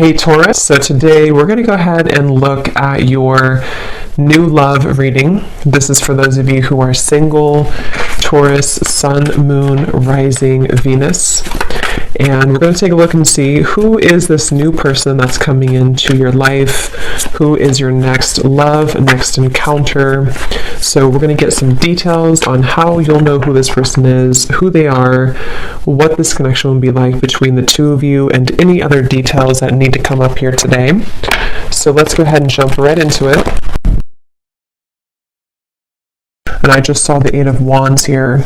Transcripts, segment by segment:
Hey Taurus, so today we're going to go ahead and look at your new love reading. This is for those of you who are single, Taurus, Sun, Moon, Rising, Venus. And we're going to take a look and see who is this new person that's coming into your life, who is your next love, next encounter. So we're going to get some details on how you'll know who this person is, who they are, what this connection will be like between the two of you, and any other details that need to come up here today. So let's go ahead and jump right into it. And I just saw the Eight of Wands here,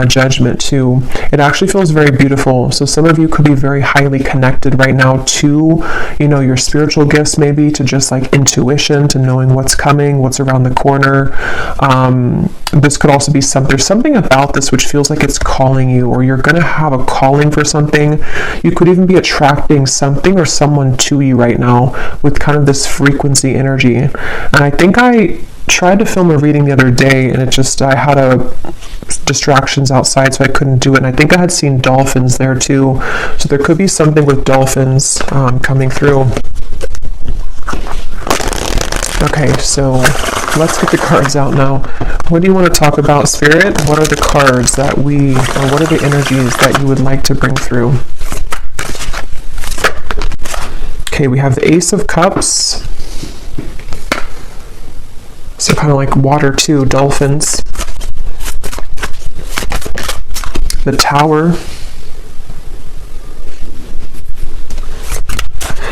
Judgment too. It actually feels very beautiful. So some of you could be very highly connected right now to, your spiritual gifts, maybe to just like intuition, to knowing what's coming, what's around the corner. This could also be there's something about this which feels like it's calling you, or you're going to have a calling for something. You could even be attracting something or someone to you right now with kind of this frequency energy. And I think I tried to film a reading the other day, and I had distractions outside, so I couldn't do it. And I think I had seen dolphins there too, so there could be something with dolphins coming through. Okay, so let's get the cards out now. What do you want to talk about, Spirit? What are the cards or what are the energies that you would like to bring through? Okay, we have the Ace of Cups. So kind of like water too, dolphins. The Tower.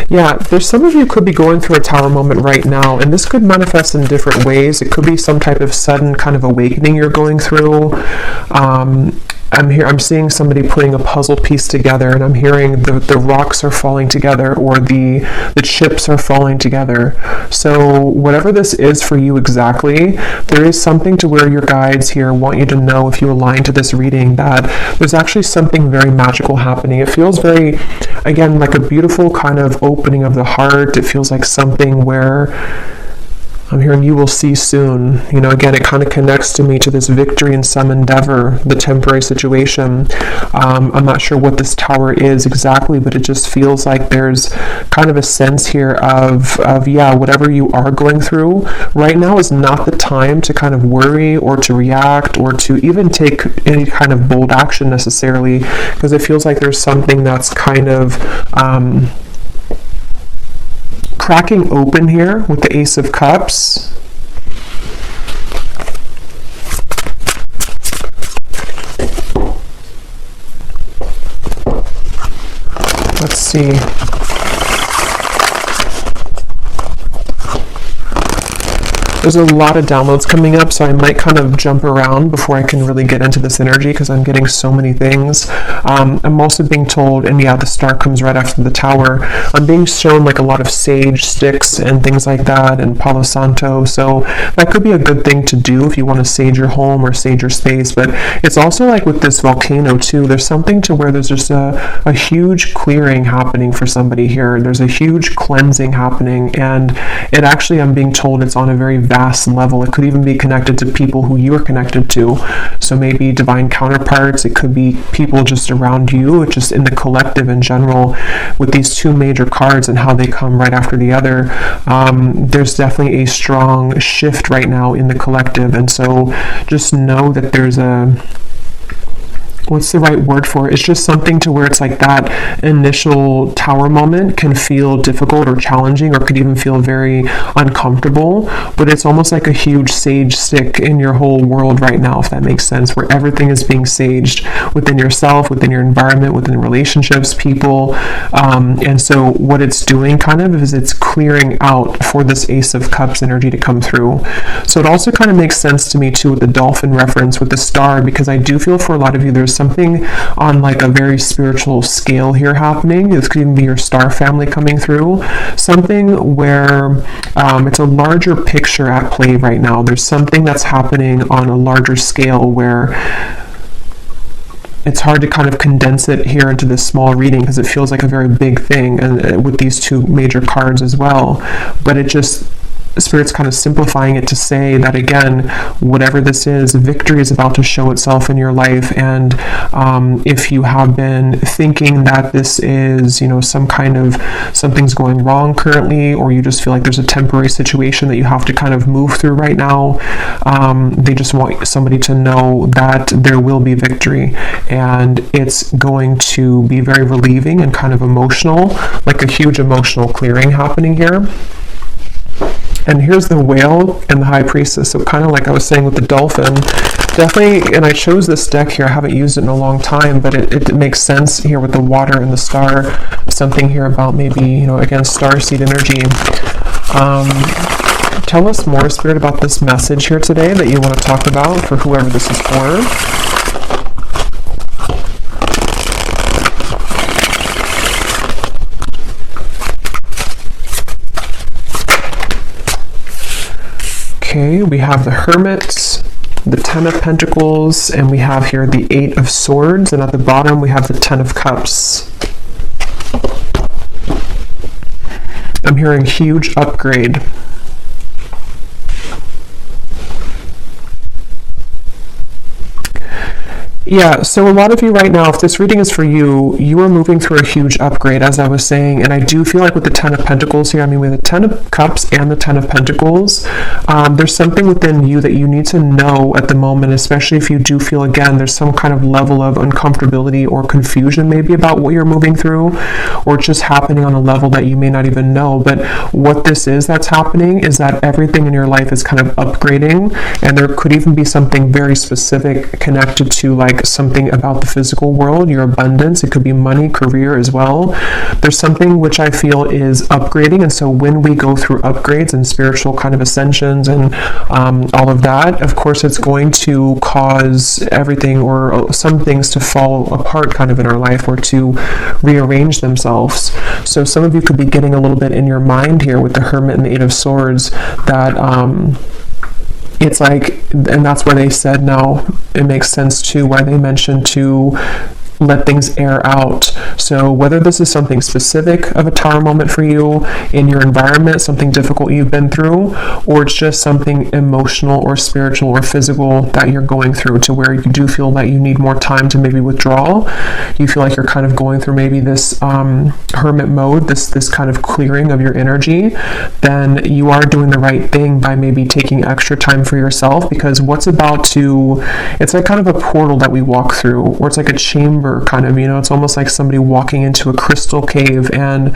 Yeah, there's some of you could be going through a Tower moment right now, and this could manifest in different ways. It could be some type of sudden kind of awakening you're going through. I'm seeing somebody putting a puzzle piece together, and I'm hearing the rocks are falling together, or the chips are falling together. So whatever this is for you exactly, there is something to where your guides here want you to know, if you align to this reading, that there's actually something very magical happening. It feels very, again, like a beautiful kind of opening of the heart. It feels like something where I'm hearing you will see soon. Again, it kind of connects to me to this victory in some endeavor, the temporary situation. I'm not sure what this tower is exactly, but it just feels like there's kind of a sense here of whatever you are going through right now is not the time to kind of worry or to react or to even take any kind of bold action necessarily, because it feels like there's something that's kind of cracking open here with the Ace of Cups. Let's see. There's a lot of downloads coming up, so I might kind of jump around before I can really get into this energy, because I'm getting so many things. I'm also being told, and the star comes right after the Tower, I'm being shown like a lot of sage sticks and things like that, and Palo Santo, so that could be a good thing to do if you want to sage your home or sage your space. But it's also like with this volcano too, there's something to where there's just a huge clearing happening for somebody here. There's a huge cleansing happening, and it actually, I'm being told, it's on a very vast level. It could even be connected to people who you are connected to. So maybe divine counterparts. It could be people just around you, just in the collective in general. With these two major cards and how they come right after the other, there's definitely a strong shift right now in the collective. And so just know that there's what's the right word for it? It's just something to where it's like that initial Tower moment can feel difficult or challenging, or could even feel very uncomfortable, but it's almost like a huge sage stick in your whole world right now, if that makes sense, where everything is being saged within yourself, within your environment, within relationships, people, and so what it's doing kind of is it's clearing out for this Ace of Cups energy to come through. So it also kind of makes sense to me too with the dolphin reference with the star, because I do feel for a lot of you there's something on like a very spiritual scale here happening. This could even be your star family coming through. Something where it's a larger picture at play right now. There's something that's happening on a larger scale where it's hard to kind of condense it here into this small reading, because it feels like a very big thing, and with these two major cards as well. But Spirit's kind of simplifying it to say that, again, whatever this is, victory is about to show itself in your life. And if you have been thinking that this is, some kind of something's going wrong currently, or you just feel like there's a temporary situation that you have to kind of move through right now, they just want somebody to know that there will be victory, and it's going to be very relieving and kind of emotional, like a huge emotional clearing happening here. And here's the whale and the high priestess. So kind of like I was saying with the dolphin, definitely, and I chose this deck here. I haven't used it in a long time, but it makes sense here with the water and the star. Something here about maybe, again, starseed energy. Tell us more, Spirit, about this message here today that you want to talk about for whoever this is for. Okay, we have the Hermit, the Ten of Pentacles, and we have here the Eight of Swords, and at the bottom we have the Ten of Cups. I'm hearing huge upgrade. Yeah, so a lot of you right now, if this reading is for you, you are moving through a huge upgrade, as I was saying, and I do feel like with the Ten of Pentacles here, with the Ten of Cups and the Ten of Pentacles, there's something within you that you need to know at the moment, especially if you do feel, again, there's some kind of level of uncomfortability or confusion maybe about what you're moving through, or it's just happening on a level that you may not even know. But what this is that's happening is that everything in your life is kind of upgrading, and there could even be something very specific connected to, like, something about the physical world, your abundance. It could be money, career as well. There's something which I feel is upgrading, and so when we go through upgrades and spiritual kind of ascensions and all of that, of course it's going to cause everything or some things to fall apart kind of in our life, or to rearrange themselves. So some of you could be getting a little bit in your mind here with the Hermit and the Eight of Swords that it's like, and that's why they said, now it makes sense too why they mentioned to let things air out. So whether this is something specific of a tower moment for you in your environment, something difficult you've been through, or it's just something emotional or spiritual or physical that you're going through, to where you do feel that you need more time to maybe withdraw. You feel like you're kind of going through maybe this hermit mode, this kind of clearing of your energy, then you are doing the right thing by maybe taking extra time for yourself, because what's about to, it's like kind of a portal that we walk through, or it's like a chamber kind of, it's almost like somebody walking into a crystal cave, and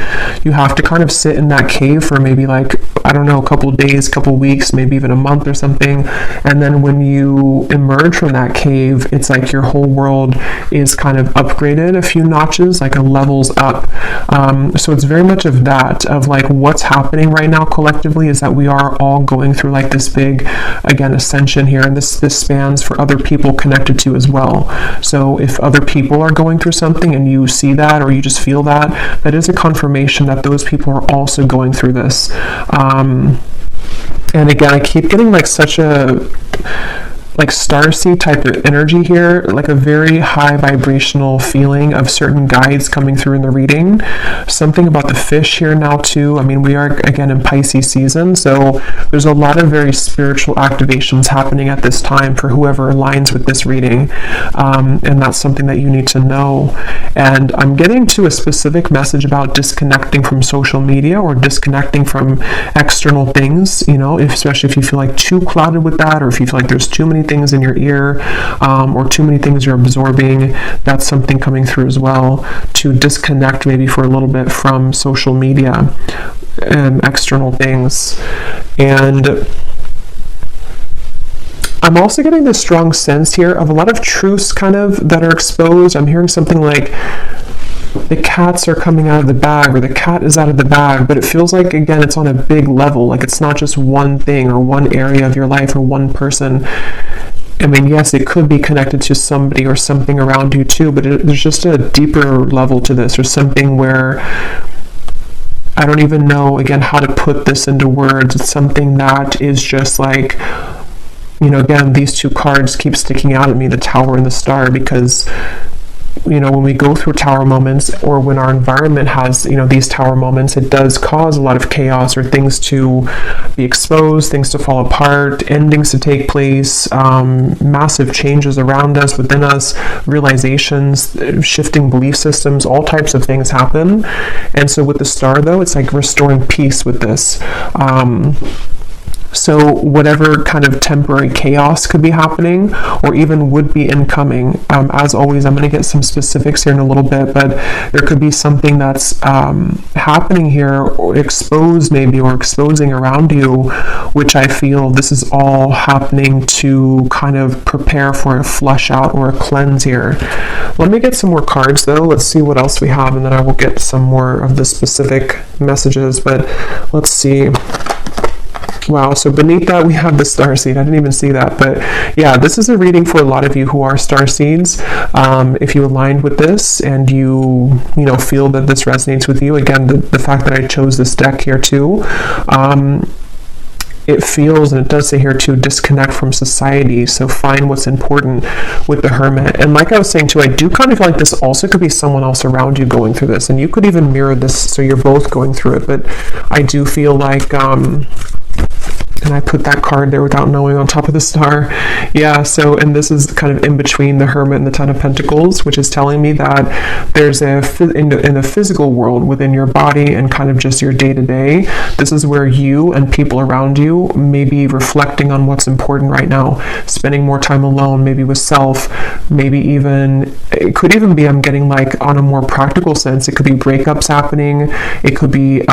you have to kind of sit in that cave for maybe, like, I don't know, a couple of days, couple weeks, maybe even a month or something. And then when you emerge from that cave, it's like your whole world is kind of upgraded a few notches, like a levels up. So it's very much of that, of like what's happening right now collectively is that we are all going through like this big, again, ascension here, and this spans for other people connected to as well. So if other people are going through something and you see that, or you just feel that, that is a confirmation that those people are also going through this. And again, I keep getting like such a like starseed type of energy here, like a very high vibrational feeling of certain guides coming through in the reading. Something about the fish here now too. We are again in Pisces season, so there's a lot of very spiritual activations happening at this time for whoever aligns with this reading, and that's something that you need to know. And I'm getting to a specific message about disconnecting from social media, or disconnecting from external things, especially if you feel like too clouded with that, or if you feel like there's too many things in your ear, or too many things you're absorbing. That's something coming through as well, to disconnect maybe for a little bit from social media and external things. And I'm also getting this strong sense here of a lot of truths kind of that are exposed. I'm hearing something like the cats are coming out of the bag, or the cat is out of the bag, but it feels like, again, it's on a big level. Like it's not just one thing or one area of your life or one person. Yes, it could be connected to somebody or something around you too, but there's just a deeper level to this, or something where I don't even know, again, how to put this into words. It's something that is just like, again, these two cards keep sticking out at me, the Tower and the Star, because when we go through tower moments, or when our environment has, these tower moments, it does cause a lot of chaos, or things to be exposed, things to fall apart, endings to take place, massive changes around us, within us, realizations, shifting belief systems, all types of things happen. And so with the star, though, it's like restoring peace with this. So whatever kind of temporary chaos could be happening, or even would be incoming, as always, I'm going to get some specifics here in a little bit, but there could be something that's happening here, or exposed maybe, or exposing around you, which I feel this is all happening to kind of prepare for a flush out or a cleanse here. Let me get some more cards, though. Let's see what else we have, and then I will get some more of the specific messages, but let's see. Wow, so beneath that we have the starseed. I didn't even see that, but yeah, this is a reading for a lot of you who are starseeds. If you aligned with this and you feel that this resonates with you, again, the fact that I chose this deck here too, it feels, and it does say here too, disconnect from society. So find what's important with the Hermit. And like I was saying too, I do kind of feel like this also could be someone else around you going through this, and you could even mirror this, so you're both going through it. But I do feel like and I put that card there without knowing on top of the star. Yeah, so, and this is kind of in between the Hermit and the Ten of Pentacles, which is telling me that there's in the physical world, within your body and kind of just your day-to-day, this is where you and people around you may be reflecting on what's important right now, spending more time alone, maybe with self, maybe even, it could even be, I'm getting like on a more practical sense, it could be breakups happening, it could be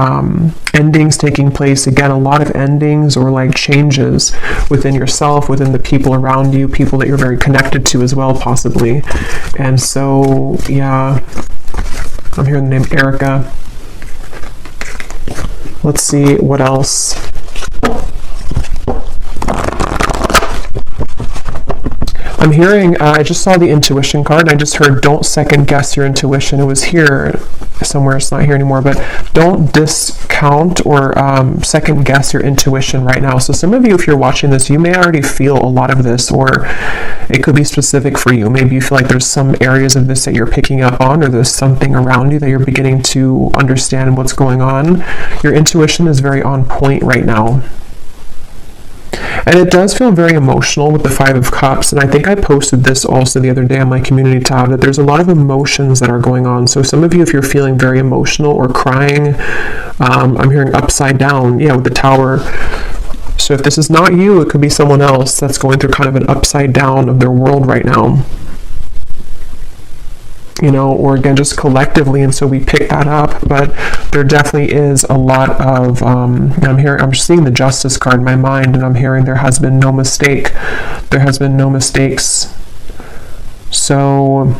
endings taking place, again, a lot of endings, or like changes within yourself, within the people around you, people that you're very connected to as well, possibly. And so, yeah, I'm hearing the name Erica. Let's see what else. I'm hearing, I just saw the intuition card, and I just heard, don't second guess your intuition. It was here somewhere, it's not here anymore, but don't discount or second guess your intuition right now. So some of you, if you're watching this, you may already feel a lot of this, or it could be specific for you. Maybe you feel like there's some areas of this that you're picking up on, or there's something around you that you're beginning to understand what's going on. Your intuition is very on point right now. And it does feel very emotional with the Five of Cups. And I think I posted this also the other day on my community tab, that there's a lot of emotions that are going on. So some of you, if you're feeling very emotional or crying, I'm hearing upside down, yeah, with the Tower. So if this is not you, it could be someone else that's going through kind of an upside down of their world right now. Or again, just collectively, and so we pick that up. But there definitely is a lot of, I'm seeing the Justice card in my mind, and I'm hearing there has been no mistake. There has been no mistakes. So,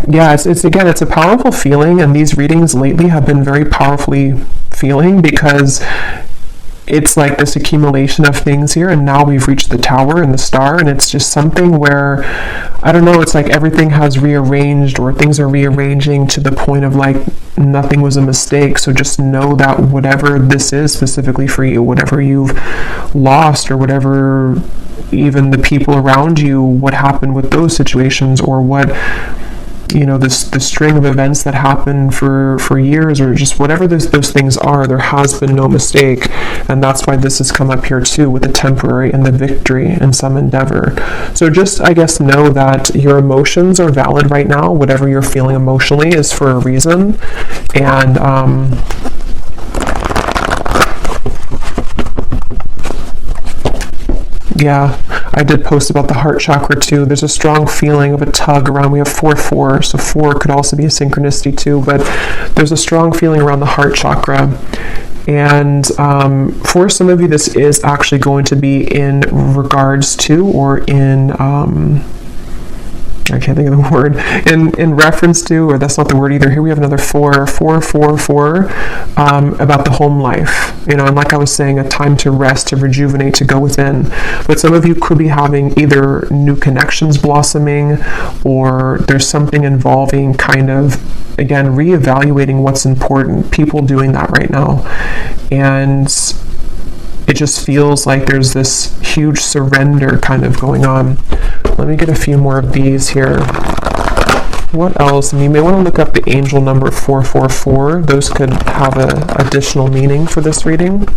yeah, it's a powerful feeling, and these readings lately have been very powerfully feeling, because it's like this accumulation of things here, and now we've reached the Tower and the Star, and it's just something where, I don't know, it's like everything has rearranged, or things are rearranging to the point of like nothing was a mistake. So just know that whatever this is specifically for you, whatever you've lost, or whatever, even the people around you, what happened with those situations, or what, the string of events that happen for years, or just whatever those things are, there has been no mistake. And that's why this has come up here too, with the temporary and the victory in some endeavor. So just, I guess, know that your emotions are valid right now. Whatever you're feeling emotionally is for a reason. And yeah, I did post about the heart chakra too. There's a strong feeling of a tug around. We have 4-4, so 4 could also be a synchronicity too, but there's a strong feeling around the heart chakra. And for some of you, this is actually going to be in regards to, or in, I can't think of the word, in reference to, or that's not the word either. Here we have another 4, about the home life, and like I was saying, a time to rest, to rejuvenate, to go within. But some of you could be having either new connections blossoming, or there's something involving kind of, again, reevaluating what's important, people doing that right now. And it just feels like there's this huge surrender kind of going on. Let me get a few more of these here. What else? And you may want to look up the angel number 444. Those could have an additional meaning for this reading.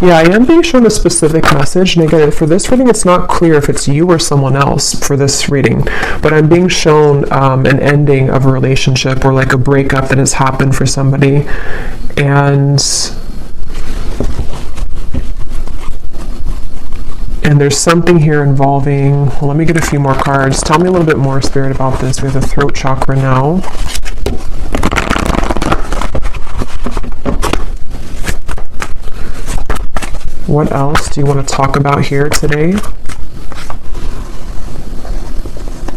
Yeah, I am being shown a specific message, and again, for this reading, it's not clear if it's you or someone else for this reading, but I'm being shown an ending of a relationship or like a breakup that has happened for somebody, and there's something here involving, well, let me get a few more cards. Tell me a little bit more, Spirit, about this. We have the throat chakra now. What else do you want to talk about here today?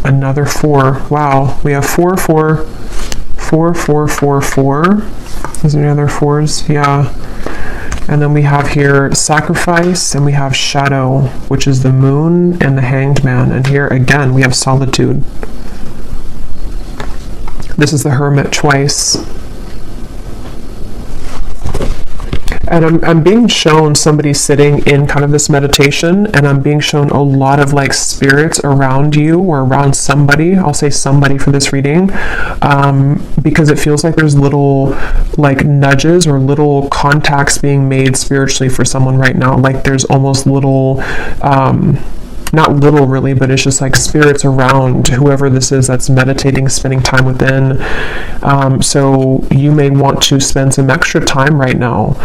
Another 4. Wow, we have 4, 4, 4, 4, 4, 4. Is there any other 4s? Yeah. And then we have here sacrifice, and we have shadow, which is the moon and the hanged man. And here again, we have solitude. This is the hermit twice. And I'm being shown somebody sitting in kind of this meditation, and I'm being shown a lot of like spirits around you or around somebody. I'll say somebody for this reading, because it feels like there's little like nudges or little contacts being made spiritually for someone right now. Like there's almost little, not little really, but it's just like spirits around whoever this is that's meditating, spending time within. So you may want to spend some extra time right now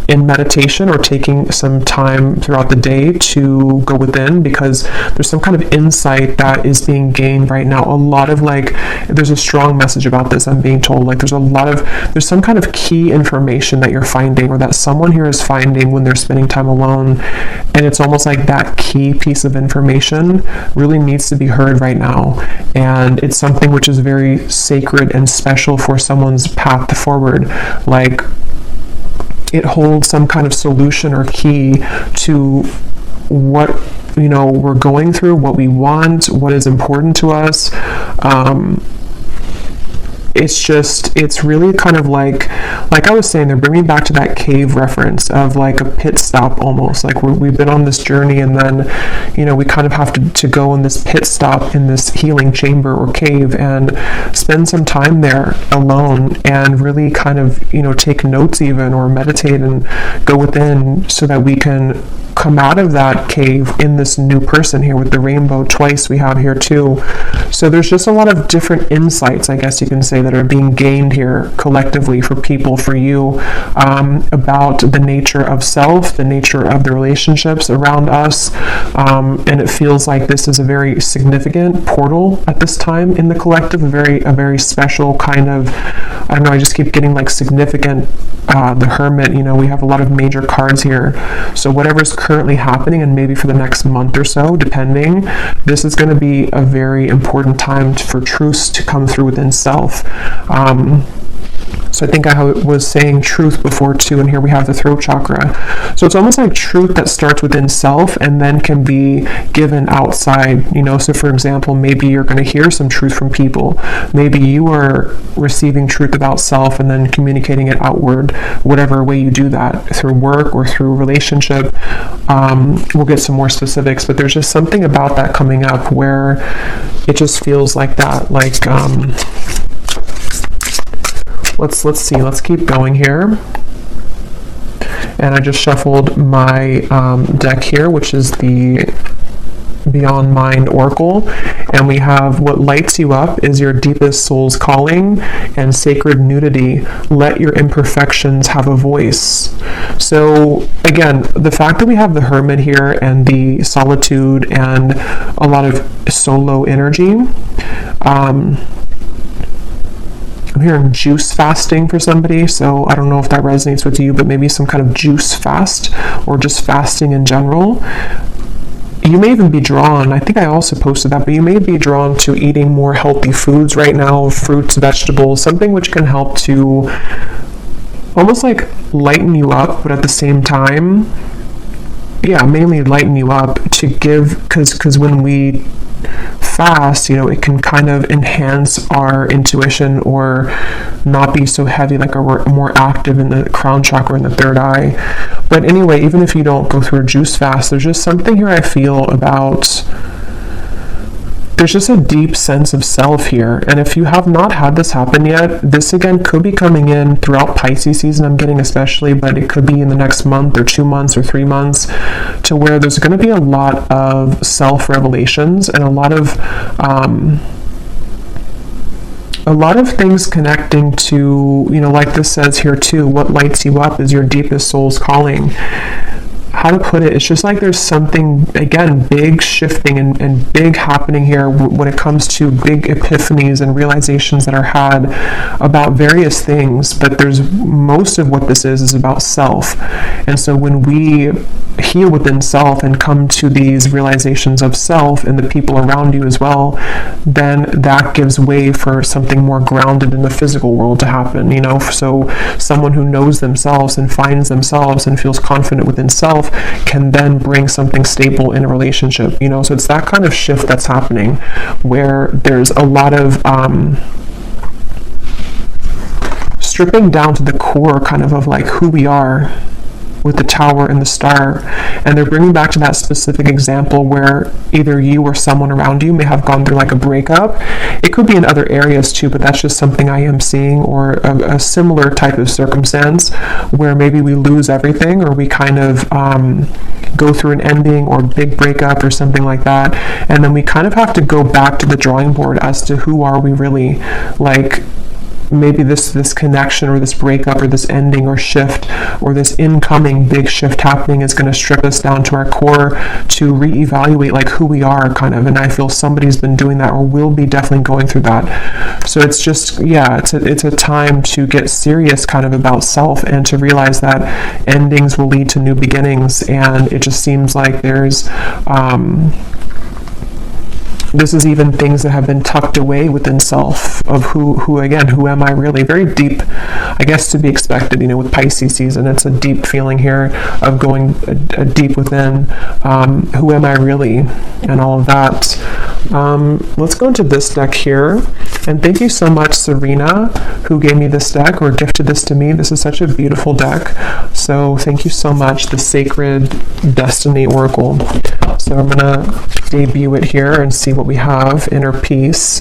in meditation, or taking some time throughout the day to go within, because there's some kind of insight that is being gained right now. A lot of like, there's a strong message about this, I'm being told. Like there's some kind of key information that you're finding, or that someone here is finding when they're spending time alone, and it's almost like that key piece of information really needs to be heard right now, and it's something which is very sacred and special for someone's path forward. Like it holds some kind of solution or key to what we're going through, what we want, what is important to us. It's really kind of like I was saying, they're bringing back to that cave reference of like a pit stop almost. Like we've been on this journey, and then, we kind of have to go in this pit stop in this healing chamber or cave and spend some time there alone and really kind of, take notes even, or meditate and go within, so that we can come out of that cave in this new person here with the rainbow twice we have here too. So there's just a lot of different insights, I guess you can say, that are being gained here collectively for people, for you, about the nature of self, the nature of the relationships around us, and it feels like this is a very significant portal at this time in the collective, a very special kind of, I don't know, I just keep getting like significant, the Hermit, we have a lot of major cards here. So whatever's currently happening, and maybe for the next month or so, depending, this is going to be a very important time for truths to come through within self. So I think I was saying truth before too, and here we have the throat chakra. So it's almost like truth that starts within self and then can be given outside, So for example, maybe you're going to hear some truth from people. Maybe you are receiving truth about self and then communicating it outward, whatever way you do that, through work or through relationship. We'll get some more specifics, but there's just something about that coming up where it just feels like that, like, let's see, let's keep going here. And I just shuffled my deck here, which is the Beyond Mind Oracle, and we have what lights you up is your deepest soul's calling and sacred nudity. Let your imperfections have a voice. So again, the fact that we have the Hermit here and the solitude and a lot of solo energy, I'm hearing juice fasting for somebody, so I don't know if that resonates with you, but maybe some kind of juice fast or just fasting in general. You may even be drawn, I think I also posted that, but you may be drawn to eating more healthy foods right now, fruits, vegetables, something which can help to almost like lighten you up, but at the same time, mainly lighten you up to give, because when we fast, it can kind of enhance our intuition or not be so heavy, like we're more active in the crown chakra and the third eye. But anyway, even if you don't go through a juice fast, there's just something here I feel about, there's just a deep sense of self here. And if you have not had this happen yet, this again could be coming in throughout Pisces season, I'm getting especially, but it could be in the next month or 2 months or 3 months, to where there's going to be a lot of self-revelations and a lot of things connecting to, like this says here too, what lights you up is your deepest soul's calling. How to put it, it's just like there's something, again, big shifting and big happening here when it comes to big epiphanies and realizations that are had about various things, but there's most of what this is about self. And so when we heal within self and come to these realizations of self and the people around you as well, then that gives way for something more grounded in the physical world to happen, so someone who knows themselves and finds themselves and feels confident within self can then bring something stable in a relationship, so it's that kind of shift that's happening where there's a lot of stripping down to the core kind of like who we are with the tower and the star. And they're bringing back to that specific example where either you or someone around you may have gone through like a breakup. It could be in other areas too, but that's just something I am seeing, or a similar type of circumstance where maybe we lose everything, or we kind of go through an ending or big breakup or something like that, and then we kind of have to go back to the drawing board as to who are we really, like maybe this connection or this breakup or this ending or shift or this incoming big shift happening is going to strip us down to our core to reevaluate like who we are kind of. And I feel somebody's been doing that or will be definitely going through that. So it's just, it's a time to get serious kind of about self and to realize that endings will lead to new beginnings. And it just seems like there's this is even things that have been tucked away within self of who am I really? Very deep, I guess, to be expected, with Pisces season. It's a deep feeling here of going deep within who am I really and all of that. Let's go into this deck here. And thank you so much, Serena, who gave me this deck or gifted this to me. This is such a beautiful deck. So thank you so much, the Sacred Destiny Oracle. So I'm going to debut it here and see what we have. Inner peace,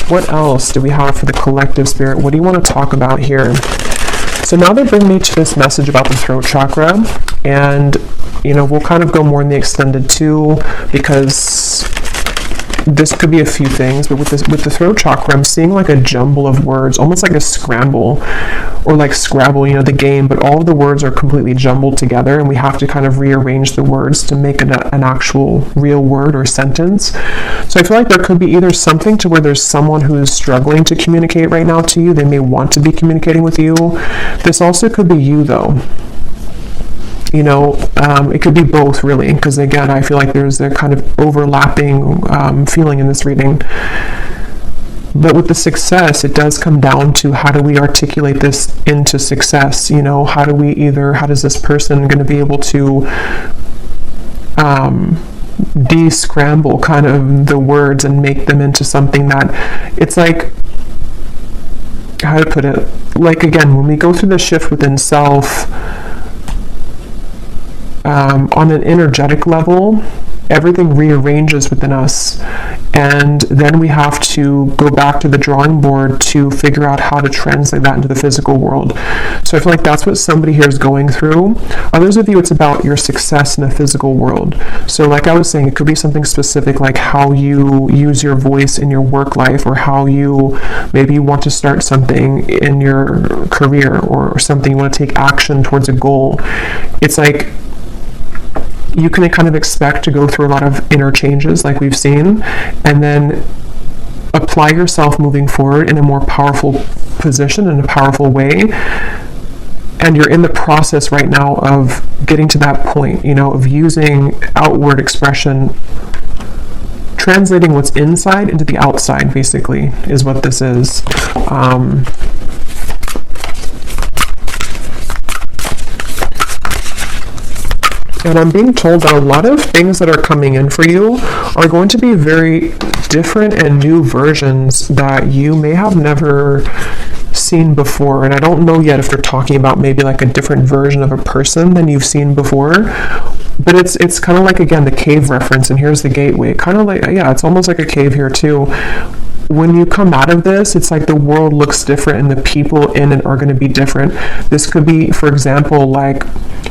What else do we have for the collective spirit? What do you want to talk about here? So now they bring me to this message about the throat chakra, and we'll kind of go more in the extended too, because this could be a few things, but with the throat chakra, I'm seeing like a jumble of words, almost like a scramble, or like Scrabble, the game, but all of the words are completely jumbled together, and we have to kind of rearrange the words to make an actual real word or sentence. So I feel like there could be either something to where there's someone who is struggling to communicate right now to you. They may want to be communicating with you. This also could be you, though. It could be both, really, because again, I feel like there's a kind of overlapping feeling in this reading. But with the success, it does come down to how do we articulate this into success? How does this person going to be able to de-scramble kind of the words and make them into something that it's like, how to put it? Like, again, when we go through the shift within self, on an energetic level, everything rearranges within us, and then we have to go back to the drawing board to figure out how to translate that into the physical world. So I feel like that's what somebody here is going through. Others of you, it's about your success in the physical world. So like I was saying, it could be something specific like how you use your voice in your work life, or how you maybe want to start something in your career, or something you want to take action towards a goal. It's like you can kind of expect to go through a lot of inner changes like we've seen, and then apply yourself moving forward in a more powerful position, in a powerful way. And you're in the process right now of getting to that point, of using outward expression, translating what's inside into the outside, basically, is what this is. And I'm being told that a lot of things that are coming in for you are going to be very different and new versions that you may have never seen before. And I don't know yet if they're talking about maybe like a different version of a person than you've seen before. But it's kind of like, again, the cave reference, and here's the gateway. Kind of like, yeah, it's almost like a cave here too. When you come out of this, it's like the world looks different and the people in it are going to be different. This could be, for example, like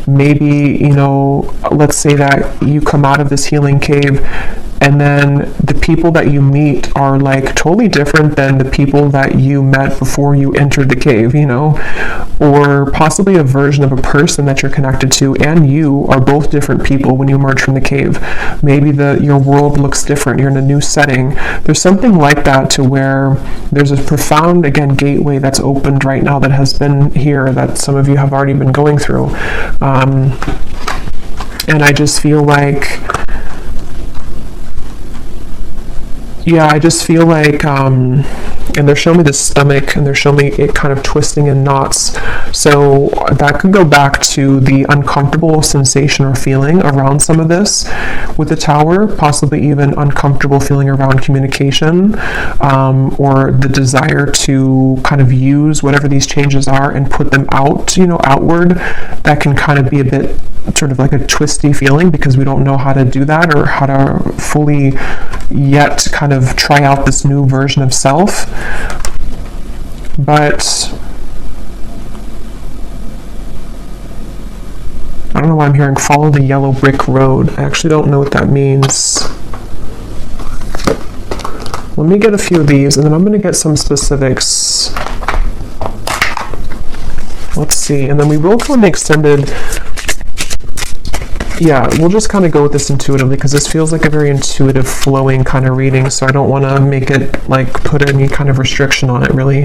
maybe, you know, let's say that you come out of this healing cave and then the people that you meet are like totally different than the people that you met before you entered the cave, you know, or possibly a version of a person that you're connected to and you are both different people when you emerge from the cave. Maybe your world looks different. You're in a new setting. There's something like that, to where there's a profound, again, gateway that's opened right now that has been here, that some of you have already been going through. And I just feel like, yeah, I just feel like, and they're showing me the stomach, and they're showing me it kind of twisting in knots. So that could go back to the uncomfortable sensation or feeling around some of this with the Tower, possibly even uncomfortable feeling around communication, or the desire to kind of use whatever these changes are and put them out, you know, outward. That can kind of be a bit sort of like a twisty feeling, because we don't know how to do that or how to fully yet kind of try out this new version of self. But I don't know why I'm hearing follow the yellow brick road. I actually don't know what that means. Let me get a few of these and then I'm going to get some specifics. Let's see. And then we will go in the extended. Yeah, we'll just kind of go with this intuitively, because this feels like a very intuitive, flowing kind of reading, so I don't want to make it, like, put any kind of restriction on it, really.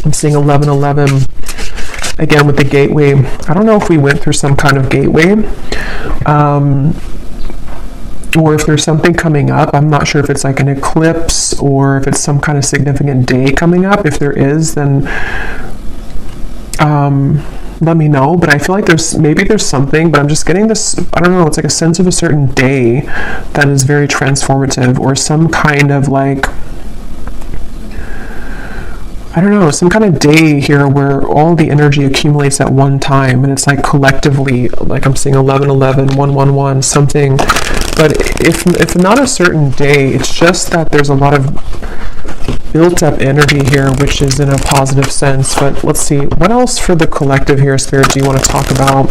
I'm seeing 1111, again, with the gateway. I don't know if we went through some kind of gateway, or if there's something coming up. I'm not sure if it's like an eclipse or if it's some kind of significant day coming up. If there is, then let me know. But I feel like there's something, but I'm just getting this, I don't know, it's like a sense of a certain day that is very transformative, or some kind of like, I don't know, some kind of day here where all the energy accumulates at one time, and it's like collectively, like I'm seeing 1111, 111, something. But if not a certain day, it's just that there's a lot of built up energy here, which is in a positive sense. But let's see, what else for the collective here, Spirit, do you want to talk about?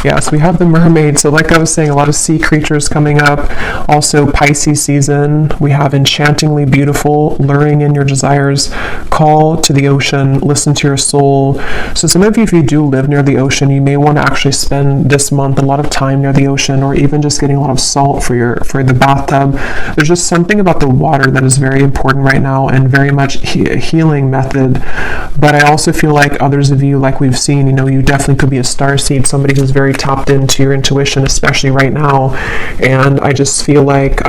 Yeah, so we have the mermaid. So like I was saying, a lot of sea creatures coming up. Also Pisces season. We have enchantingly beautiful, luring in your desires, call to the ocean, listen to your soul. So some of you, if you do live near the ocean, you may want to actually spend this month a lot of time near the ocean, or even just getting a lot of salt for the bathtub. There's just something about the water that is very important right now, and very much healing method. But I also feel like others of you, like we've seen, you know, you definitely could be a starseed, somebody who's very tapped into your intuition, especially right now. And I just feel like,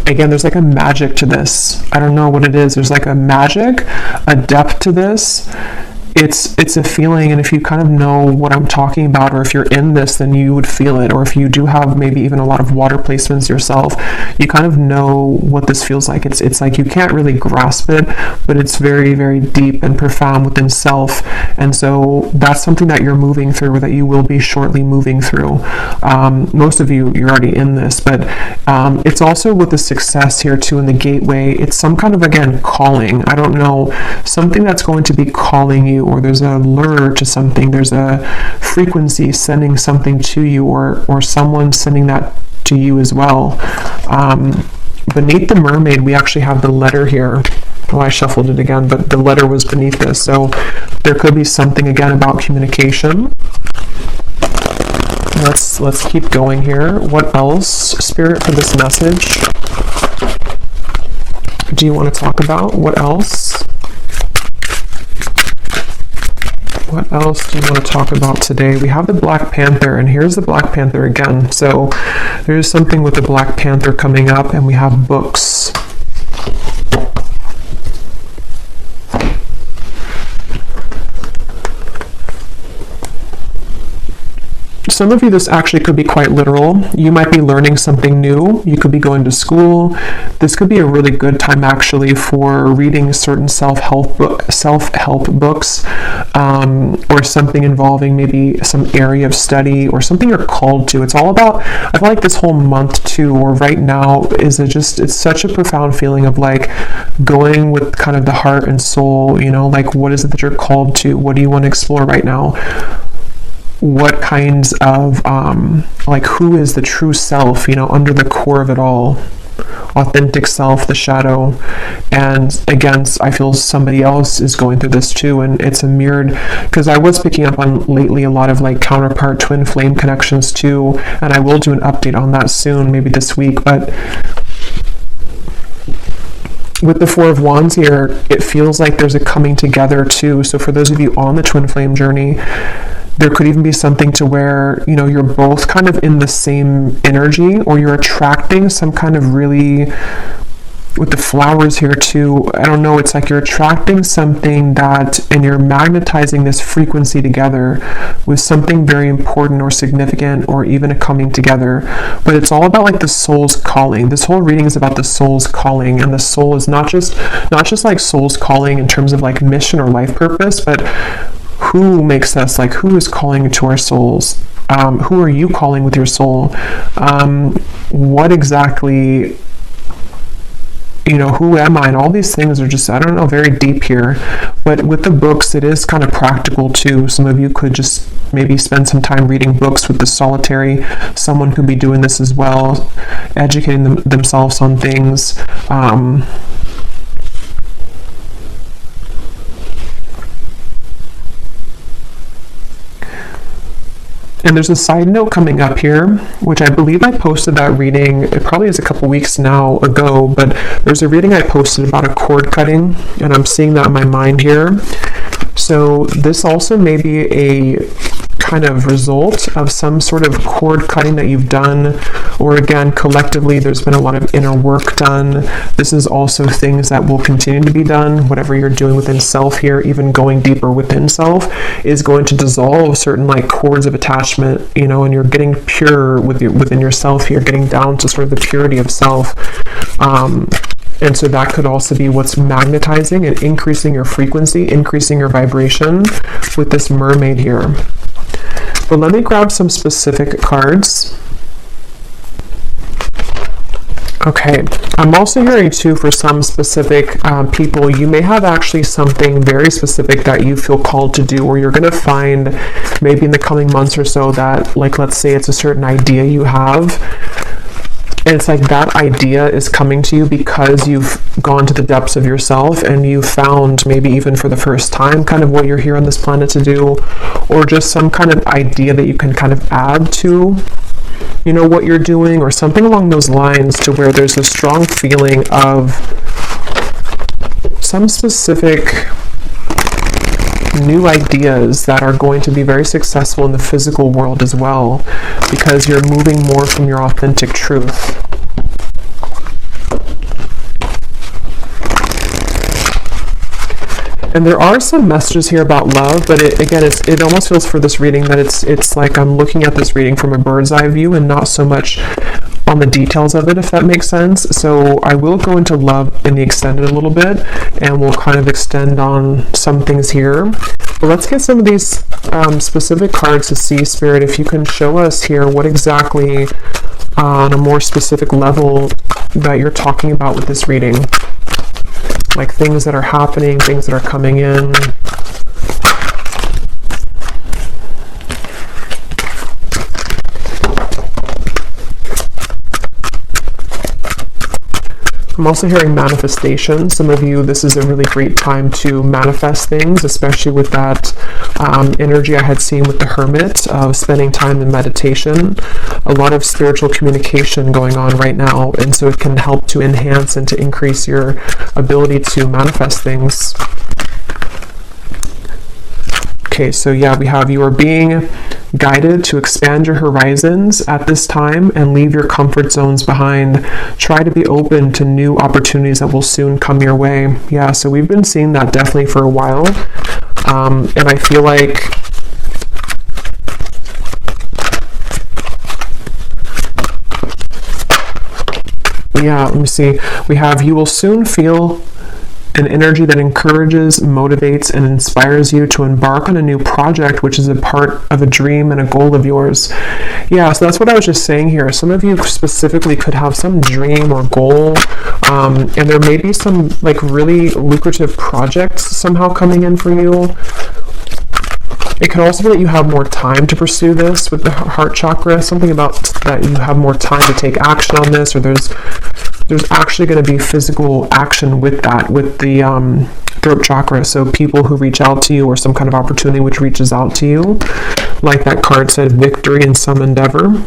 again, there's like a magic to this. I don't know what it is. There's like a magic, a depth to this. It's a feeling, and if you kind of know what I'm talking about, or if you're in this, then you would feel it. Or if you do have maybe even a lot of water placements yourself, you kind of know what this feels like. It's like you can't really grasp it, but it's very, very deep and profound within self. And so that's something that you're moving through, or that you will be shortly moving through. Most of you, you're already in this, but it's also with the success here too in the gateway. It's some kind of, again, calling. I don't know, something that's going to be calling you, or there's a lure to something, there's a frequency sending something to you, or someone sending that to you as well. Beneath the mermaid, we actually have the letter here. Oh, I shuffled it again, but the letter was beneath this. So there could be something, again, about communication. Let's keep going here. What else, Spirit, for this message do you want to talk about? What else? What else do you want to talk about today? We have the Black Panther, and here's the Black Panther again. So there's something with the Black Panther coming up, and we have books. For some of you, this actually could be quite literal. You might be learning something new. You could be going to school. This could be a really good time actually for reading certain self-help books, or something involving maybe some area of study or something you're called to. It's all about, I feel like this whole month too, or right now, it's such a profound feeling of like going with kind of the heart and soul, you know, like what is it that you're called to? What do you want to explore right now? What kinds of, like who is the true self, you know, under the core of it all? Authentic self, the shadow. And again, I feel somebody else is going through this too, and it's a mirrored, because I was picking up on lately a lot of like counterpart twin flame connections too, and I will do an update on that soon, maybe this week. But with the Four of Wands here, it feels like there's a coming together too. So for those of you on the twin flame journey, there could even be something to where, you know, you're both kind of in the same energy, or you're attracting some kind of really, with the flowers here too, I don't know, it's like you're attracting something that, and you're magnetizing this frequency together with something very important or significant, or even a coming together. But it's all about like the soul's calling. This whole reading is about the soul's calling, and the soul is not just like soul's calling in terms of like mission or life purpose, but who makes us, like who is calling to our souls? Who are you calling with your soul? What exactly, you know, who am I? And all these things are just, I don't know, very deep here. But with the books, it is kind of practical too. Some of you could just maybe spend some time reading books with the solitary. Someone could be doing this as well, educating themselves on things. And there's a side note coming up here, which I believe I posted that reading, it probably is a couple weeks now ago, but there's a reading I posted about a cord cutting, and I'm seeing that in my mind here. So this also may be a kind of result of some sort of cord cutting that you've done, or again, collectively, there's been a lot of inner work done. This is also things that will continue to be done. Whatever you're doing within self here, even going deeper within self, is going to dissolve certain like cords of attachment, you know, and you're getting pure within yourself here, getting down to sort of the purity of self. And so that could also be what's magnetizing and increasing your frequency, increasing your vibration with this mermaid here. But let me grab some specific cards. Okay, I'm also hearing too, for some specific people, you may have actually something very specific that you feel called to do, or you're going to find maybe in the coming months or so that, like, let's say it's a certain idea you have, and it's like that idea is coming to you because you've gone to the depths of yourself and you found, maybe even for the first time, kind of what you're here on this planet to do, or just some kind of idea that you can kind of add to, you know, what you're doing, or something along those lines, to where there's a strong feeling of some specific new ideas that are going to be very successful in the physical world as well, because you're moving more from your authentic truth. And there are some messages here about love, but it almost feels for this reading that it's like I'm looking at this reading from a bird's eye view and not so much on the details of it, if that makes sense. So I will go into love in the extended a little bit, and we'll kind of extend on some things here. But let's get some of these specific cards to see, Spirit, if you can show us here what exactly on a more specific level that you're talking about with this reading. Like things that are happening, things that are coming in. I'm also hearing manifestation. Some of you, this is a really great time to manifest things, especially with that energy I had seen with the Hermit of spending time in meditation. A lot of spiritual communication going on right now, and so it can help to enhance and to increase your ability to manifest things. Okay, so yeah, we have you are being guided to expand your horizons at this time and leave your comfort zones behind. Try to be open to new opportunities that will soon come your way. Yeah, so we've been seeing that definitely for a while. And I feel like Yeah, let me see. We have, you will soon feel an energy that encourages, motivates, and inspires you to embark on a new project, which is a part of a dream and a goal of yours. Yeah, so that's what I was just saying here. Some of you specifically could have some dream or goal, and there may be some like really lucrative projects somehow coming in for you. It could also be that you have more time to pursue this with the heart chakra, something about that you have more time to take action on this, or there's actually going to be physical action with that, with the throat chakra. So people who reach out to you, or some kind of opportunity which reaches out to you, like that card said, victory in some endeavor.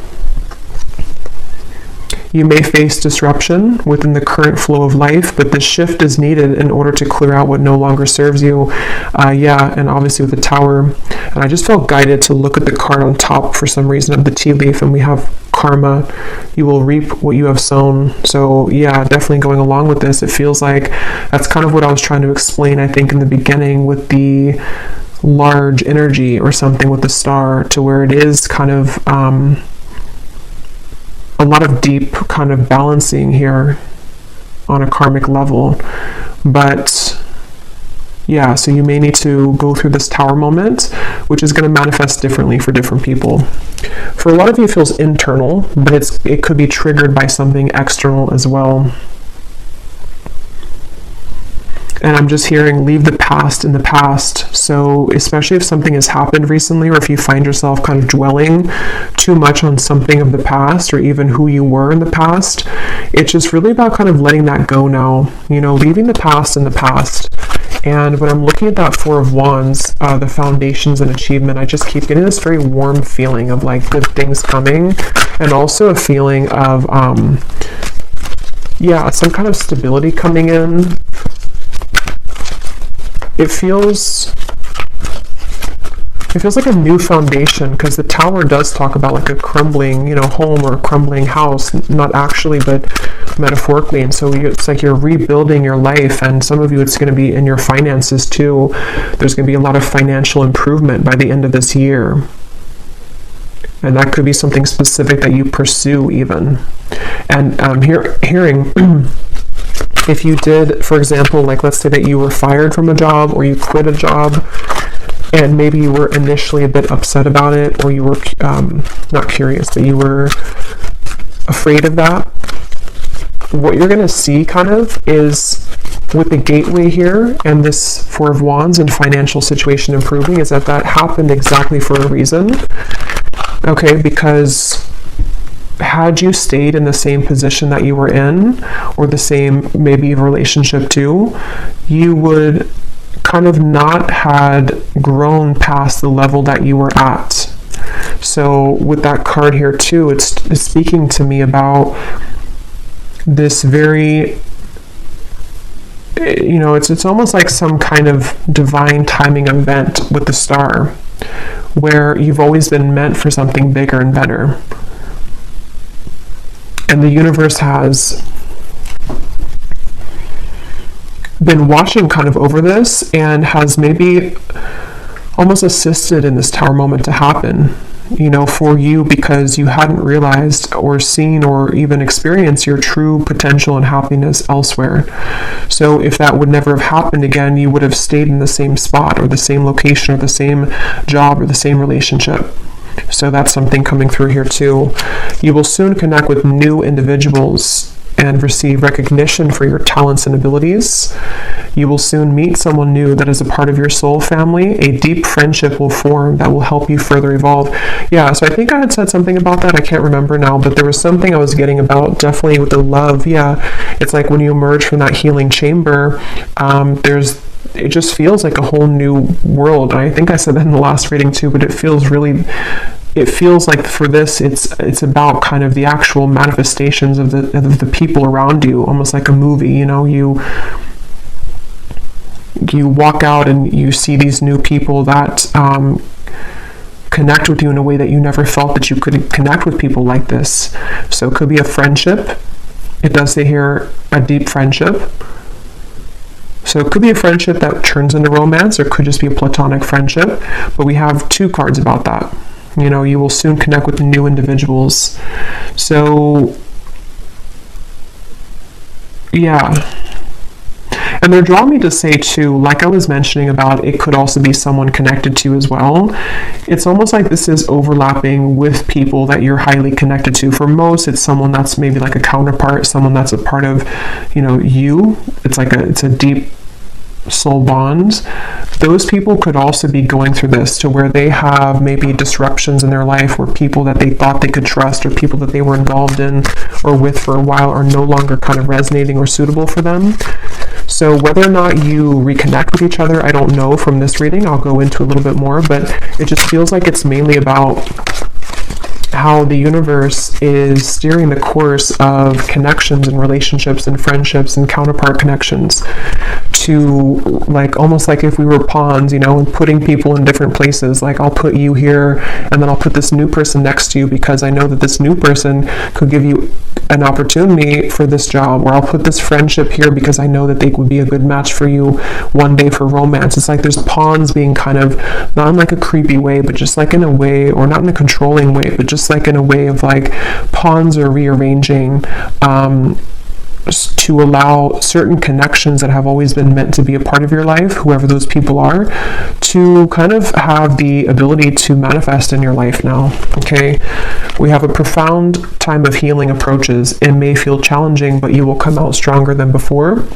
You may face disruption within the current flow of life, but this shift is needed in order to clear out what no longer serves you. Yeah, and obviously with the Tower. And I just felt guided to look at the card on top for some reason of the tea leaf, and we have karma. You will reap what you have sown. So yeah, definitely going along with this, it feels like that's kind of what I was trying to explain, I think, in the beginning with the large energy or something with the star, to where it is kind of a lot of deep kind of balancing here on a karmic level. But yeah, so you may need to go through this Tower moment, which is going to manifest differently for different people. For a lot of you, it feels internal, but it could be triggered by something external as well. And I'm just hearing, leave the past in the past. So especially if something has happened recently, or if you find yourself kind of dwelling too much on something of the past, or even who you were in the past, it's just really about kind of letting that go now, you know, leaving the past in the past. And when I'm looking at that Four of Wands, the foundations and achievement, I just keep getting this very warm feeling of like good things coming, and also a feeling of, yeah, some kind of stability coming in. It feels like a new foundation, because the Tower does talk about like a crumbling, you know, home or a crumbling house, not actually, but metaphorically. And so it's like you're rebuilding your life, and some of you, it's going to be in your finances too. There's going to be a lot of financial improvement by the end of this year. And that could be something specific that you pursue even. And hearing if you did, for example, like let's say that you were fired from a job, or you quit a job, and maybe you were initially a bit upset about it, or you were not curious, but you were afraid of that. What you're going to see kind of is with the gateway here and this Four of Wands and financial situation improving, is that happened exactly for a reason. Okay, because had you stayed in the same position that you were in, or the same maybe relationship too, you would kind of not had grown past the level that you were at. So with that card here too, it's speaking to me about this very, you know, it's almost like some kind of divine timing event with the star, where you've always been meant for something bigger and better. And the universe has been watching kind of over this, and has maybe almost assisted in this Tower moment to happen, you know, for you, because you hadn't realized or seen or even experienced your true potential and happiness elsewhere. So if that would never have happened again, you would have stayed in the same spot, or the same location, or the same job, or the same relationship. So that's something coming through here too. You will soon connect with new individuals and receive recognition for your talents and abilities. You will soon meet someone new that is a part of your soul family. A deep friendship will form that will help you further evolve. Yeah, so I think I had said something about that. I can't remember now, but there was something I was getting about, definitely with the love. Yeah, it's like when you emerge from that healing chamber, it just feels like a whole new world. I think I said that in the last reading too, but it feels like for this, it's about kind of the actual manifestations of the people around you, almost like a movie. You know, you walk out and you see these new people that connect with you in a way that you never felt that you could connect with people like this. So it could be a friendship. It does say here a deep friendship. So it could be a friendship that turns into romance, or it could just be a platonic friendship. But we have two cards about that. You know, you will soon connect with new individuals. So Yeah. And they're drawing me to say too, like I was mentioning about, it could also be someone connected to you as well. It's almost like this is overlapping with people that you're highly connected to. For most, it's someone that's maybe like a counterpart, someone that's a part of, you. It's a deep soul bonds. Those people could also be going through this to where they have maybe disruptions in their life where people that they thought they could trust or people that they were involved in or with for a while are no longer kind of resonating or suitable for them. So whether or not you reconnect with each other, I don't know from this reading. I'll go into a little bit more, but it just feels like it's mainly about how the universe is steering the course of connections and relationships and friendships and counterpart connections to, like, almost like if we were pawns, and putting people in different places. Like, I'll put you here and then I'll put this new person next to you because I know that this new person could give you an opportunity for this job, or I'll put this friendship here because I know that they would be a good match for you one day for romance. It's like there's pawns being kind of, not in like a creepy way, but just like in a way, or not in a controlling way, but just like in a way of like pawns are rearranging to allow certain connections that have always been meant to be a part of your life, whoever those people are, to kind of have the ability to manifest in your life now. Okay, we have a profound time of healing approaches. It may feel challenging, but you will come out stronger than before.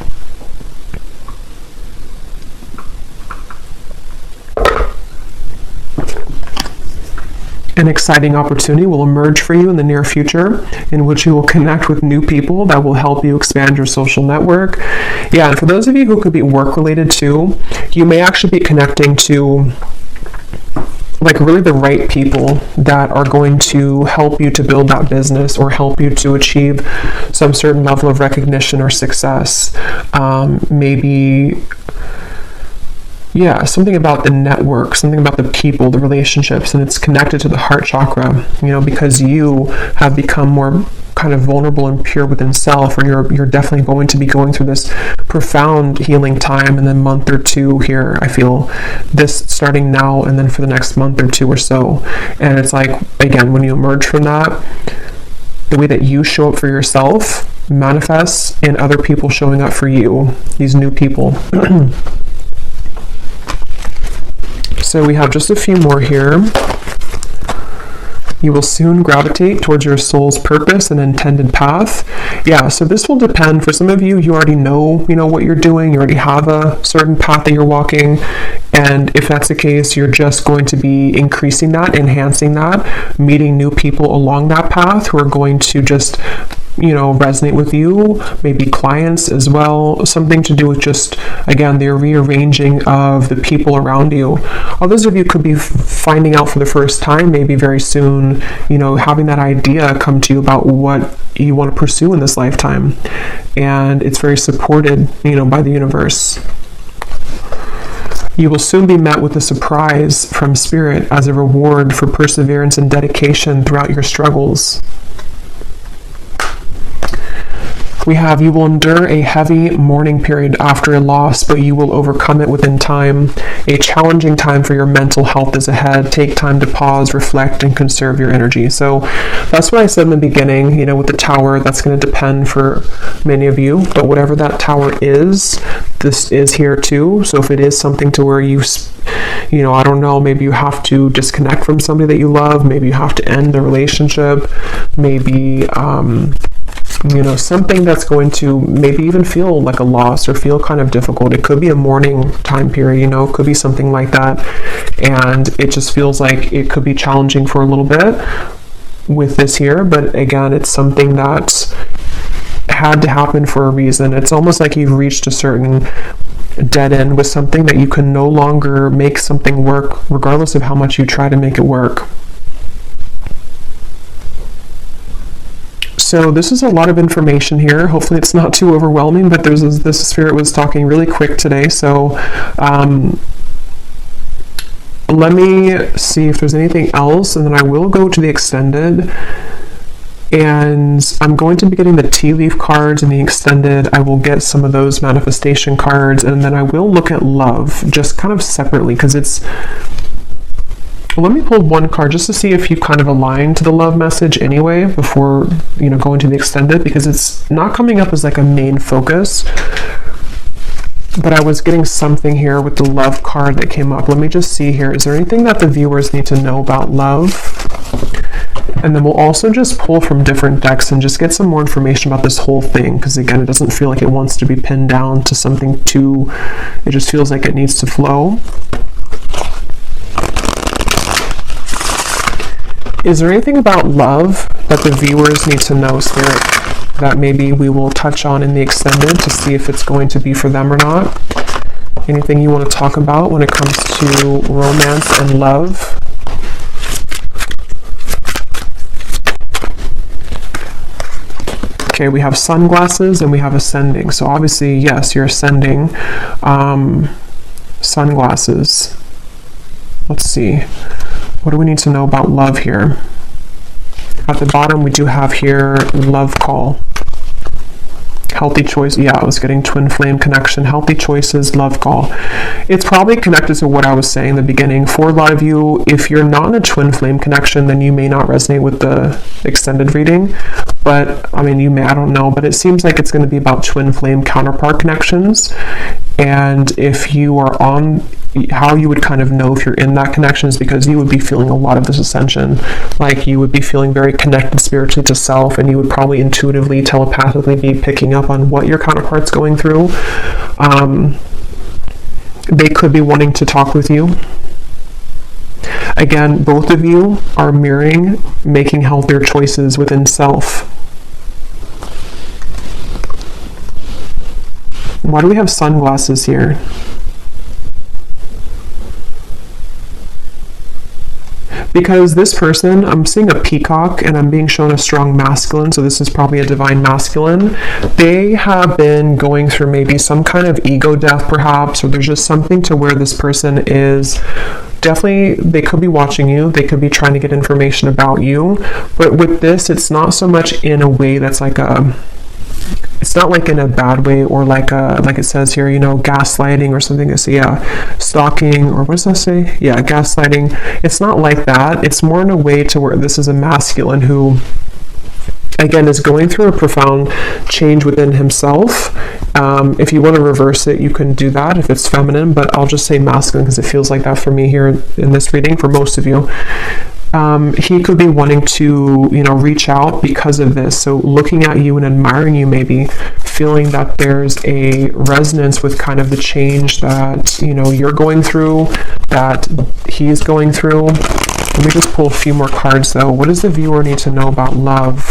An exciting opportunity will emerge for you in the near future in which you will connect with new people that will help you expand your social network. Yeah, and for those of you who could be work related too, you may actually be connecting to like really the right people that are going to help you to build that business or help you to achieve some certain level of recognition or success. Maybe something about the network, something about the people, the relationships, and it's connected to the heart chakra, because you have become more kind of vulnerable and pure within self, or you're definitely going to be going through this profound healing time in the month or two here. I feel this starting now and then for the next month or two or so. And it's like, again, when you emerge from that, the way that you show up for yourself manifests in other people showing up for you, these new people. So we have just a few more here. You will soon gravitate towards your soul's purpose and intended path. Yeah, so this will depend. For some of you, you already know, what you're doing. You already have a certain path that you're walking. And if that's the case, you're just going to be increasing that, enhancing that, meeting new people along that path who are going to just resonate with you, maybe clients as well, something to do with just, again, the rearranging of the people around you. Others of you could be finding out for the first time, maybe very soon, having that idea come to you about what you want to pursue in this lifetime. And it's very supported, by the universe. You will soon be met with a surprise from Spirit as a reward for perseverance and dedication throughout your struggles. We have, you will endure a heavy mourning period after a loss, but you will overcome it within time. A challenging time for your mental health is ahead. Take time to pause, reflect, and conserve your energy. So that's what I said in the beginning, with the tower, that's going to depend for many of you, but whatever that tower is, this is here too. So if it is something to where you, I don't know, maybe you have to disconnect from somebody that you love, maybe you have to end the relationship, maybe, something that's going to maybe even feel like a loss or feel kind of difficult. It could be a mourning time period, it could be something like that. And it just feels like it could be challenging for a little bit with this here. But again, it's something that had to happen for a reason. It's almost like you've reached a certain dead end with something that you can no longer make something work, regardless of how much you try to make it work. So this is a lot of information here. Hopefully it's not too overwhelming, but this Spirit was talking really quick today. So let me see if there's anything else, and then I will go to the extended. And I'm going to be getting the tea leaf cards in the extended. I will get some of those manifestation cards, and then I will look at love just kind of separately, because it's Let me pull one card just to see if you kind of align to the love message anyway before, you know, going to the extended, because it's not coming up as like a main focus. But I was getting something here with the love card that came up. Let me just see here. Is there anything that the viewers need to know about love? And then we'll also just pull from different decks and just get some more information about this whole thing. Because again, it doesn't feel like it wants to be pinned down to something too, it just feels like it needs to flow. Is there anything about love that the viewers need to know, Spirit, that maybe we will touch on in the extended to see if it's going to be for them or not? Anything you want to talk about when it comes to romance and love? Okay, we have sunglasses and we have ascending. So obviously, yes, you're ascending. Sunglasses. Let's see. What do we need to know about love here? At the bottom, we do have here love call. Healthy choice. Yeah, I was getting twin flame connection. Healthy choices, love call. It's probably connected to what I was saying in the beginning. For a lot of you, if you're not in a twin flame connection, then you may not resonate with the extended reading. But, I mean, you may, I don't know. But it seems like it's going to be about twin flame counterpart connections. And if you are on, how you would kind of know if you're in that connection is because you would be feeling a lot of this ascension. Like you would be feeling very connected spiritually to self, and you would probably intuitively, telepathically be picking up on what your counterpart's going through. They could be wanting to talk with you. Again, both of you are mirroring making healthier choices within self. Why do we have sunglasses here? Because this person, I'm seeing a peacock and I'm being shown a strong masculine, so this is probably a divine masculine. They have been going through maybe some kind of ego death perhaps, or there's just something to where this person is definitely, they could be watching you, they could be trying to get information about you, but with this, it's not so much in a way that's like a, it's not like in a bad way or like it says here, you know, gaslighting or something. So yeah, stalking, or what does that say? Yeah, gaslighting. It's not like that. It's more in a way to where this is a masculine who, again, is going through a profound change within himself. If you want to reverse it, you can do that if it's feminine, but I'll just say masculine because it feels like that for me here in this reading for most of you. He could be wanting to, you know, reach out because of this. So looking at you and admiring you, maybe feeling that there's a resonance with kind of the change that, you know, you're going through, that he's going through. Let me just pull a few more cards though. What does the viewer need to know about love?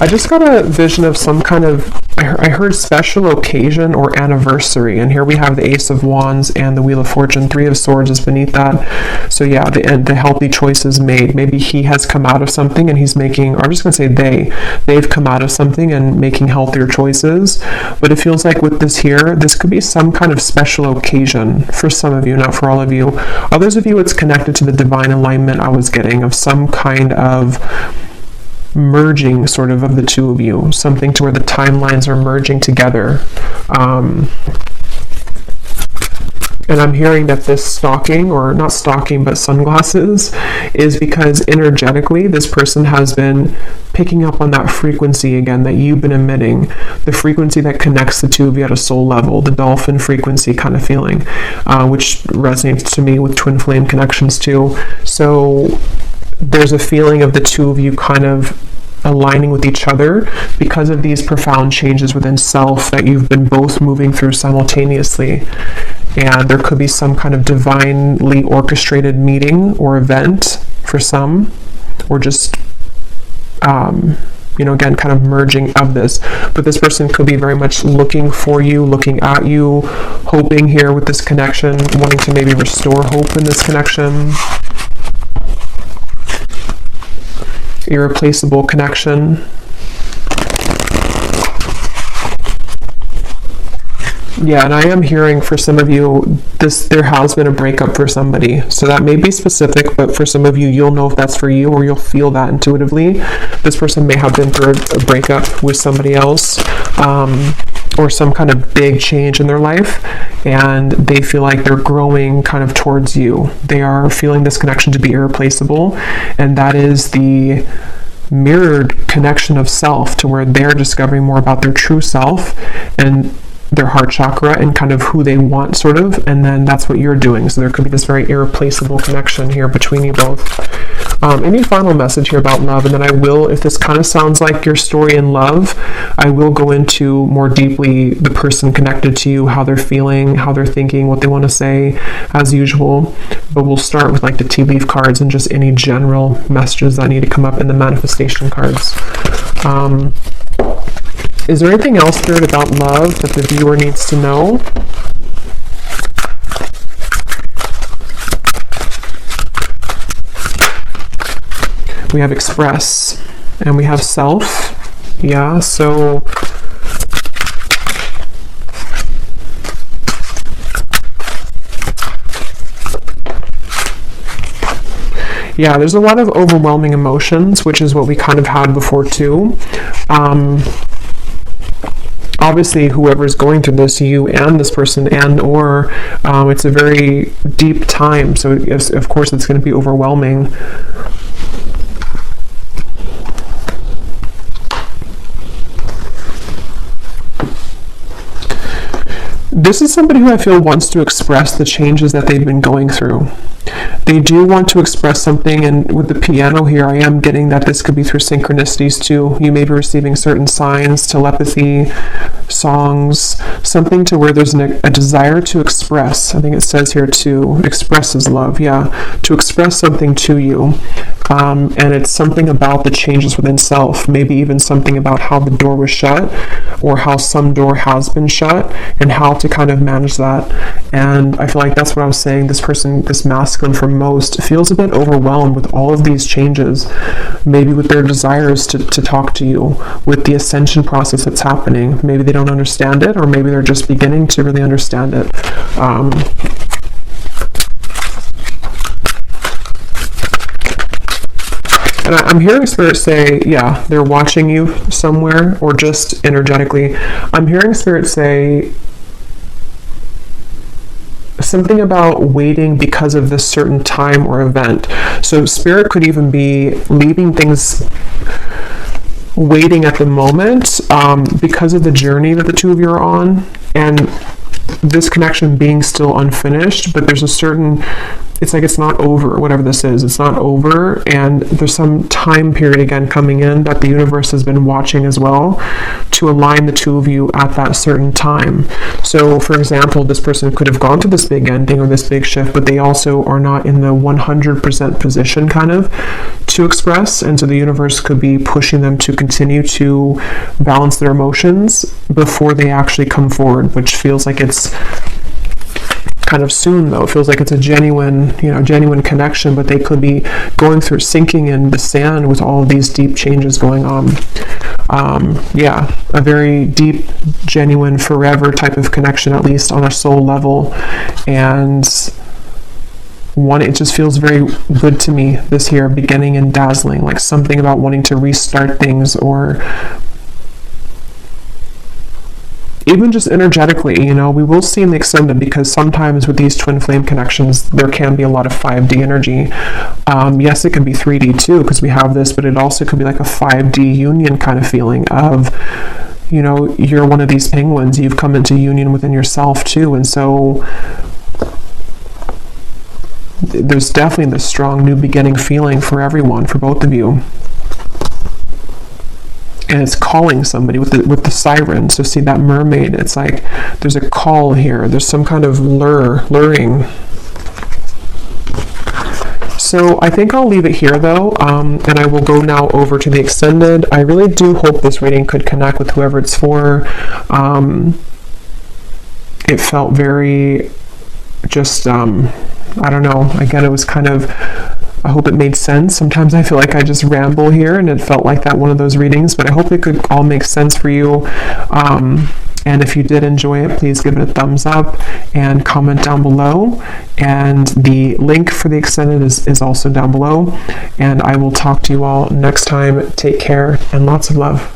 I just got a vision of some kind of, I heard special occasion or anniversary, and here we have the Ace of Wands and the Wheel of Fortune. Three of Swords is beneath that. So yeah, the healthy choices made. Maybe he has come out of something and he's making, or I'm just going to say they've come out of something and making healthier choices. But it feels like with this here, this could be some kind of special occasion for some of you, not for all of you. Others of you, it's connected to the divine alignment I was getting of some kind of merging sort of the two of you, something to where the timelines are merging together. And I'm hearing that this stalking, or not stalking, but sunglasses, is because energetically this person has been picking up on that frequency again that you've been emitting, the frequency that connects the two of you at a soul level, the dolphin frequency kind of feeling, which resonates to me with twin flame connections too. So there's a feeling of the two of you kind of aligning with each other because of these profound changes within self that you've been both moving through simultaneously. And there could be some kind of divinely orchestrated meeting or event for some, or just you know, again, kind of merging of this. But this person could be very much looking for you, looking at you, hoping here with this connection, wanting to maybe restore hope in this connection. Irreplaceable connection. Yeah, and I am hearing for some of you, there has been a breakup for somebody. So that may be specific, but for some of you, you'll know if that's for you, or you'll feel that intuitively. This person may have been through a breakup with somebody else. or some kind of big change in their life, and they feel like they're growing kind of towards you. They are feeling this connection to be irreplaceable, and that is the mirrored connection of self, to where they're discovering more about their true self and their heart chakra and kind of who they want, sort of, and then that's what you're doing. So there could be this very irreplaceable connection here between you both. Any final message here about love? And then I will, if this kind of sounds like your story in love, I will go into more deeply the person connected to you, how they're feeling, how they're thinking, what they want to say, as usual. But we'll start with like the tea leaf cards and just any general messages that need to come up in the manifestation cards. Is there anything else, Spirit, about love that the viewer needs to know? We have express and we have self. Yeah, so yeah, there's a lot of overwhelming emotions, which is what we kind of had before too. Obviously, whoever's going through this, you and this person, and or it's a very deep time, so yes, of course it's going to be overwhelming. This is somebody who I feel wants to express the changes that they've been going through. They do want to express something, and with the piano here, I am getting that this could be through synchronicities too. You may be receiving certain signs, telepathy, songs, something to where there's a desire to express. I think it says here to express is love, yeah, to express something to you. And it's something about the changes within self, maybe even something about how the door was shut, or how some door has been shut, and how to kind of manage that. And I feel like that's what I was saying. This person, this masculine for most, feels a bit overwhelmed with all of these changes, maybe with their desires to talk to you, with the ascension process that's happening. Maybe they don't understand it, or maybe they're just beginning to really understand it. And I'm hearing Spirit say, yeah, they're watching you somewhere, or just energetically. I'm hearing Spirit say something about waiting because of this certain time or event. So Spirit could even be leaving things waiting at the moment because of the journey that the two of you are on, and this connection being still unfinished, but there's a certain, it's like it's not over, whatever this is, it's not over, and there's some time period again coming in that the universe has been watching as well to align the two of you at that certain time. So for example, this person could have gone through this big ending or this big shift, but they also are not in the 100% position kind of to express, and so the universe could be pushing them to continue to balance their emotions before they actually come forward, which feels like it's kind of soon though. It feels like it's a genuine connection, but they could be going through sinking in the sand with all of these deep changes going on. Yeah, a very deep, genuine, forever type of connection, at least on a soul level. And it just feels very good to me, this here, beginning and dazzling, like something about wanting to restart things, or even just energetically, we will see in the extended, because sometimes with these twin flame connections, there can be a lot of 5D energy. Yes, it can be 3D too, because we have this, but it also could be like a 5D union kind of feeling of, you're one of these penguins, you've come into union within yourself too, and so there's definitely this strong new beginning feeling for everyone, for both of you. And it's calling somebody with the siren. So see that mermaid, it's like there's a call here, there's some kind of luring. So I think I'll leave it here though, and I will go now over to the extended. I really do hope this reading could connect with whoever it's for. It felt very just I don't know, again, it was kind of, I hope it made sense. Sometimes I feel like I just ramble here, and it felt like that one of those readings, but I hope it could all make sense for you. And if you did enjoy it, please give it a thumbs up and comment down below. And the link for the extended is also down below. And I will talk to you all next time. Take care and lots of love.